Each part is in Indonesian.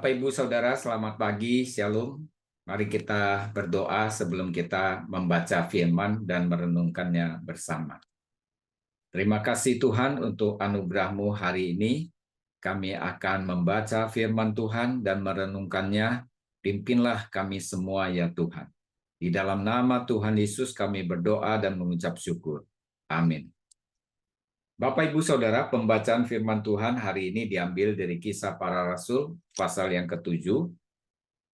Bapak, Ibu, Saudara, selamat pagi, Shalom. Mari kita berdoa sebelum kita membaca firman dan merenungkannya bersama. Terima kasih Tuhan untuk anugerah-Mu hari ini. Kami akan membaca firman Tuhan dan merenungkannya. Pimpinlah kami semua ya Tuhan. Di dalam nama Tuhan Yesus kami berdoa dan mengucap syukur. Amin. Bapak, Ibu, Saudara, pembacaan firman Tuhan hari ini diambil dari Kisah Para Rasul, pasal yang ke-7,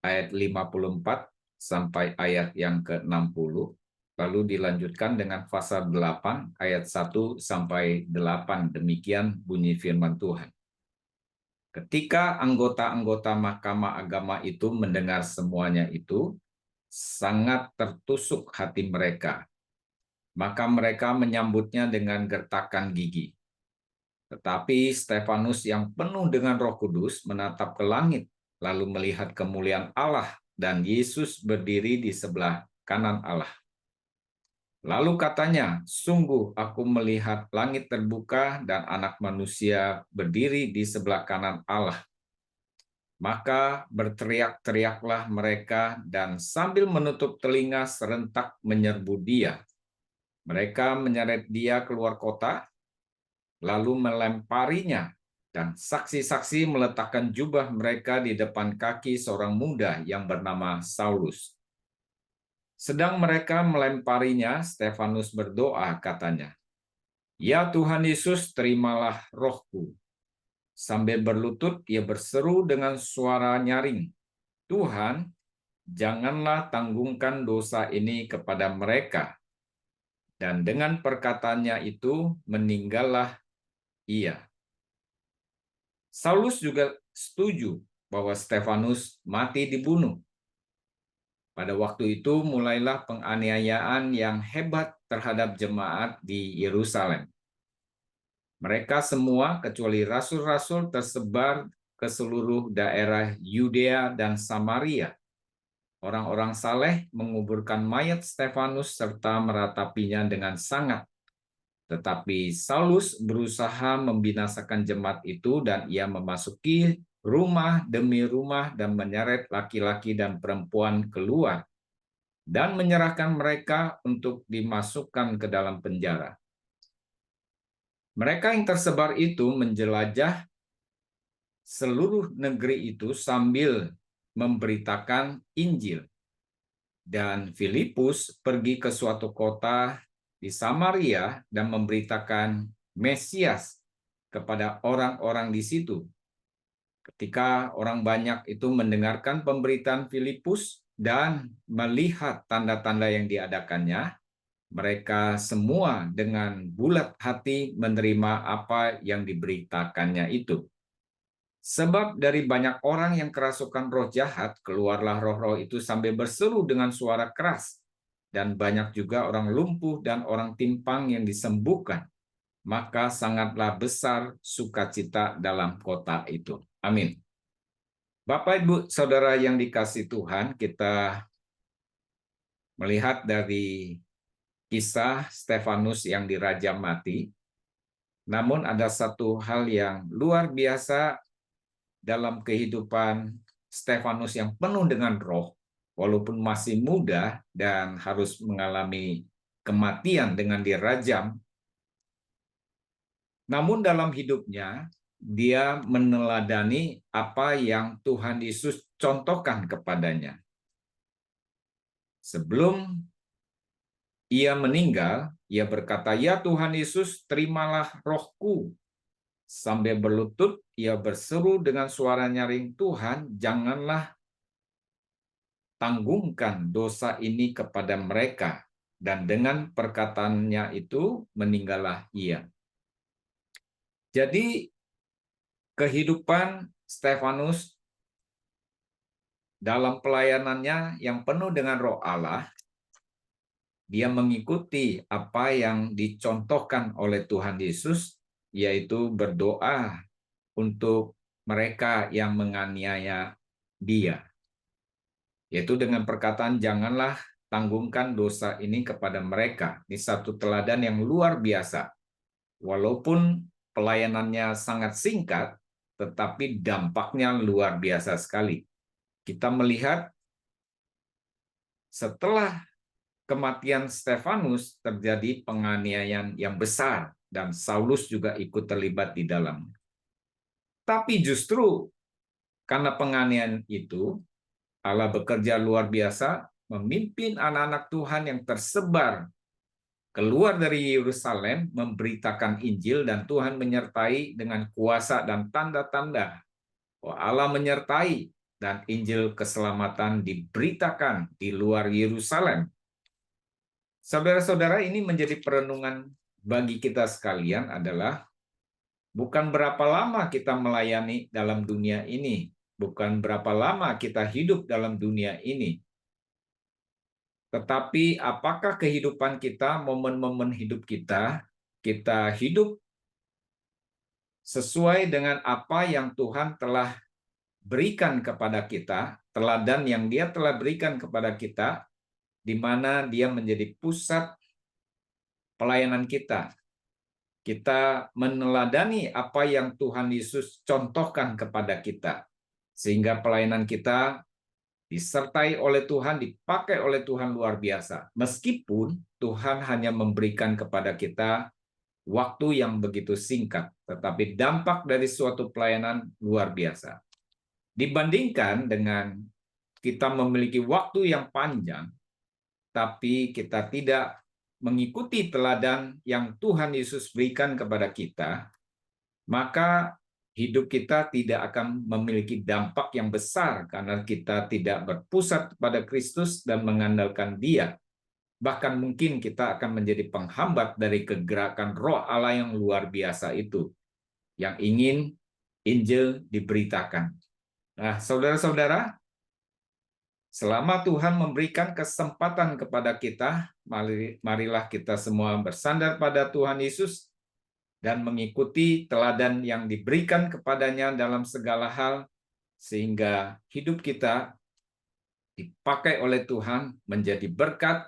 ayat 54 sampai ayat yang ke-60, lalu dilanjutkan dengan pasal 8 ayat 1 sampai 8. Demikian bunyi firman Tuhan. Ketika anggota-anggota Mahkamah Agama itu mendengar semuanya itu, sangat tertusuk hati mereka. Maka mereka menyambutnya dengan gertakan gigi. Tetapi Stefanus yang penuh dengan Roh Kudus menatap ke langit, lalu melihat kemuliaan Allah dan Yesus berdiri di sebelah kanan Allah. Lalu katanya, "Sungguh aku melihat langit terbuka dan Anak Manusia berdiri di sebelah kanan Allah." Maka berteriak-teriaklah mereka dan sambil menutup telinga serentak menyerbu dia. Mereka menyeret dia keluar kota, lalu melemparinya, dan saksi-saksi meletakkan jubah mereka di depan kaki seorang muda yang bernama Saulus. Sedang mereka melemparinya, Stefanus berdoa, katanya, "Ya Tuhan Yesus, terimalah rohku." Sambil berlutut, ia berseru dengan suara nyaring, "Tuhan, janganlah tanggungkan dosa ini kepada mereka." Dan dengan perkataannya itu, meninggallah ia. Saulus juga setuju bahwa Stefanus mati dibunuh. Pada waktu itu mulailah penganiayaan yang hebat terhadap jemaat di Yerusalem. Mereka semua kecuali rasul-rasul tersebar ke seluruh daerah Yudea dan Samaria. Orang-orang saleh menguburkan mayat Stefanus serta meratapinya dengan sangat. Tetapi Saulus berusaha membinasakan jemaat itu dan ia memasuki rumah demi rumah dan menyeret laki-laki dan perempuan keluar dan menyerahkan mereka untuk dimasukkan ke dalam penjara. Mereka yang tersebar itu menjelajah seluruh negeri itu sambil memberitakan Injil. Dan Filipus pergi ke suatu kota di Samaria dan memberitakan Mesias kepada orang-orang di situ. Ketika orang banyak itu mendengarkan pemberitaan Filipus dan melihat tanda-tanda yang diadakannya, mereka semua dengan bulat hati menerima apa yang diberitakannya itu. Sebab dari banyak orang yang kerasukan roh jahat, keluarlah roh-roh itu sambil berseru dengan suara keras. Dan banyak juga orang lumpuh dan orang timpang yang disembuhkan. Maka sangatlah besar sukacita dalam kota itu. Amin. Bapak, Ibu, Saudara yang dikasihi Tuhan, kita melihat dari kisah Stefanus yang dirajam mati. Namun ada satu hal yang luar biasa dalam kehidupan Stefanus yang penuh dengan roh, walaupun masih muda dan harus mengalami kematian dengan dirajam, namun dalam hidupnya dia meneladani apa yang Tuhan Yesus contohkan kepadanya. Sebelum ia meninggal, ia berkata, "Ya Tuhan Yesus, terimalah rohku." Sambil berlutut, ia berseru dengan suara nyaring, "Tuhan, janganlah tanggungkan dosa ini kepada mereka." Dan dengan perkataannya itu, meninggallah ia. Jadi, kehidupan Stefanus dalam pelayanannya yang penuh dengan roh Allah, dia mengikuti apa yang dicontohkan oleh Tuhan Yesus, yaitu berdoa untuk mereka yang menganiaya dia. Yaitu dengan perkataan, "Janganlah tanggungkan dosa ini kepada mereka." Ini satu teladan yang luar biasa. Walaupun pelayanannya sangat singkat, tetapi dampaknya luar biasa sekali. Kita melihat setelah kematian Stefanus terjadi penganiayaan yang besar dan Saulus juga ikut terlibat di dalamnya. Tapi justru karena penganiayaan itu, Allah bekerja luar biasa, memimpin anak-anak Tuhan yang tersebar keluar dari Yerusalem, memberitakan Injil, dan Tuhan menyertai dengan kuasa dan tanda-tanda. Allah menyertai, dan Injil keselamatan diberitakan di luar Yerusalem. Saudara-saudara, ini menjadi perenungan bagi kita sekalian adalah bukan berapa lama kita melayani dalam dunia ini, bukan berapa lama kita hidup dalam dunia ini, tetapi apakah kehidupan kita, momen-momen hidup kita hidup sesuai dengan apa yang Tuhan telah berikan kepada kita, teladan yang Dia telah berikan kepada kita, di mana Dia menjadi pusat pelayanan kita. Kita meneladani apa yang Tuhan Yesus contohkan kepada kita, sehingga pelayanan kita disertai oleh Tuhan, dipakai oleh Tuhan luar biasa. Meskipun Tuhan hanya memberikan kepada kita waktu yang begitu singkat, tetapi dampak dari suatu pelayanan luar biasa. Dibandingkan dengan kita memiliki waktu yang panjang, tapi kita tidak mengikuti teladan yang Tuhan Yesus berikan kepada kita, maka hidup kita tidak akan memiliki dampak yang besar karena kita tidak berpusat pada Kristus dan mengandalkan Dia. Bahkan mungkin kita akan menjadi penghambat dari kegerakan Roh Allah yang luar biasa itu, yang ingin Injil diberitakan. Nah, saudara-saudara, selama Tuhan memberikan kesempatan kepada kita, marilah kita semua bersandar pada Tuhan Yesus dan mengikuti teladan yang diberikan kepadanya dalam segala hal, sehingga hidup kita dipakai oleh Tuhan menjadi berkat,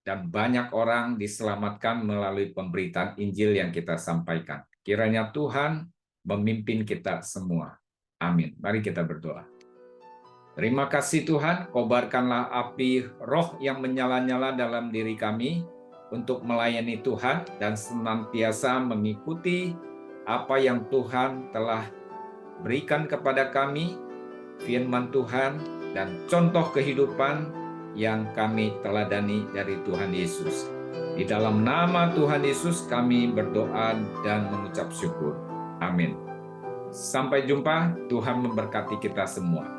dan banyak orang diselamatkan melalui pemberitaan Injil yang kita sampaikan. Kiranya Tuhan memimpin kita semua. Amin. Mari kita berdoa. Terima kasih Tuhan, kobarkanlah api roh yang menyala-nyala dalam diri kami untuk melayani Tuhan dan senantiasa mengikuti apa yang Tuhan telah berikan kepada kami, firman Tuhan dan contoh kehidupan yang kami teladani dari Tuhan Yesus. Di dalam nama Tuhan Yesus kami berdoa dan mengucap syukur. Amin. Sampai jumpa, Tuhan memberkati kita semua.